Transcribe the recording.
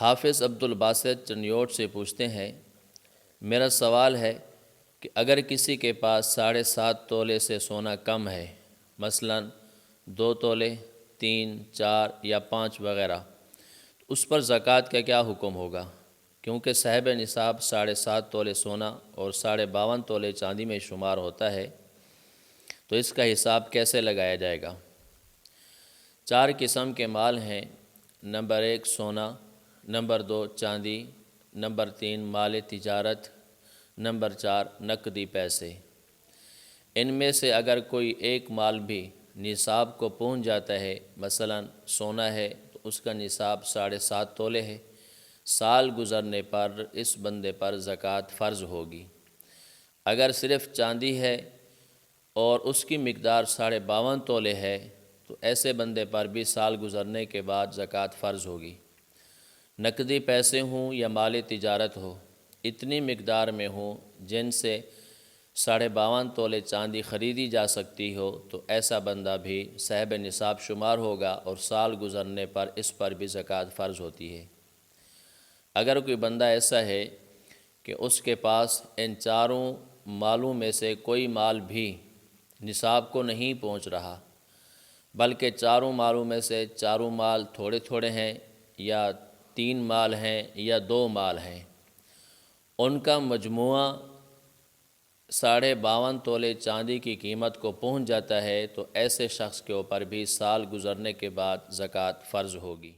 حافظ عبد الباسط چنیوٹ سے پوچھتے ہیں، میرا سوال ہے کہ اگر کسی کے پاس 7.5 تولے سے سونا کم ہے، مثلا 2 تولے، 3، 4 یا 5 وغیرہ، تو اس پر زکوٰۃ کا کیا حکم ہوگا؟ کیونکہ صاحب نصاب 7.5 تولے سونا اور 52.5 تولے چاندی میں شمار ہوتا ہے، تو اس کا حساب کیسے لگایا جائے گا؟ 4 قسم کے مال ہیں۔ نمبر 1 سونا، نمبر 2 چاندی، نمبر 3 مال تجارت، نمبر 4 نقدی پیسے۔ ان میں سے اگر کوئی ایک مال بھی نصاب کو پہنچ جاتا ہے، مثلا سونا ہے تو اس کا نصاب 7.5 تولے ہے، سال گزرنے پر اس بندے پر زکوٰۃ فرض ہوگی۔ اگر صرف چاندی ہے اور اس کی مقدار 52.5 تولے ہے تو ایسے بندے پر بھی سال گزرنے کے بعد زکوٰۃ فرض ہوگی۔ نقدی پیسے ہوں یا مال تجارت ہو، اتنی مقدار میں ہوں جن سے 52.5 تولے چاندی خریدی جا سکتی ہو، تو ایسا بندہ بھی صاحب نصاب شمار ہوگا اور سال گزرنے پر اس پر بھی زکوٰۃ فرض ہوتی ہے۔ اگر کوئی بندہ ایسا ہے کہ اس کے پاس ان چاروں مالوں میں سے کوئی مال بھی نصاب کو نہیں پہنچ رہا، بلکہ چاروں مالوں میں سے چاروں مال تھوڑے تھوڑے ہیں، یا 3 مال ہیں یا 2 مال ہیں، ان کا مجموعہ 52.5 تولے چاندی کی قیمت کو پہنچ جاتا ہے، تو ایسے شخص کے اوپر بھی سال گزرنے کے بعد زکوٰۃ فرض ہوگی۔